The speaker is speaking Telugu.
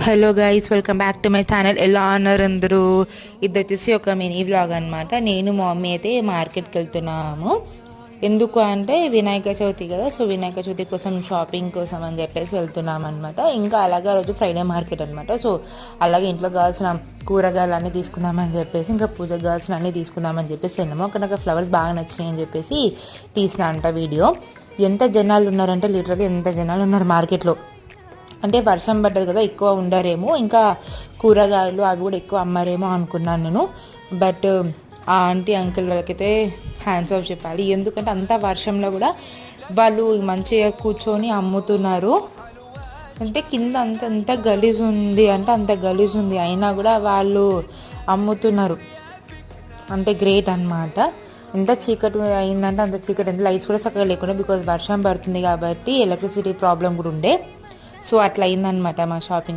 Hello guys, welcome back to my channel. ఎలా అన్నారు అందరూ? ఇది వచ్చేసి ఒక మినీ వ్లాగ్ అనమాట. నేను మా మమ్మీ అయితే మార్కెట్కి వెళ్తున్నాము. ఎందుకు అంటే వినాయక చవితి కదా, సో వినాయక చవితి కోసం షాపింగ్ కోసం అని చెప్పేసి వెళ్తున్నాం అనమాట. ఇంకా అలాగే ఆ రోజు ఫ్రైడే మార్కెట్ అనమాట. సో అలాగే ఇంట్లో కావాల్సిన కూరగాయలు అన్నీ తీసుకుందామని చెప్పేసి, ఇంకా పూజకు కావాల్సిన అన్నీ తీసుకుందామని చెప్పేసి వెళ్ళాము. అక్కడ నాకు ఫ్లవర్స్ బాగా నచ్చినాయి అని చెప్పేసి తీసిన అంట వీడియో. ఎంత జనాలు ఉన్నారంటే లిటరల్లీ ఎంత జనాలు ఉన్నారు మార్కెట్లో. అంటే వర్షం పడ్డది కదా, ఎక్కువ ఉండరేమో, ఇంకా కూరగాయలు అవి కూడా ఎక్కువ అమ్మారేమో అనుకున్నాను నేను. బట్ ఆ ఆంటీ అంకుల్ వాళ్ళకైతే హ్యాండ్స్ ఆఫ్ చెప్పాలి. ఎందుకంటే అంత వర్షంలో కూడా వాళ్ళు మంచిగా కూర్చొని అమ్ముతున్నారు. అంటే కింద అంత గలీజ్ ఉంది, అంటే అంత గలీజ్ ఉంది, అయినా కూడా వాళ్ళు అమ్ముతున్నారు. అంటే గ్రేట్ అనమాట. ఎంత చీకటి అయిందంటే అంత చీకటి, ఎంత లైట్స్ కూడా చక్కగా లేకుండా, బికాజ్ వర్షం పడుతుంది కాబట్టి ఎలక్ట్రిసిటీ ప్రాబ్లం కూడా ఉండే. సో అట్లా అయిందనమాట మా షాపింగ్.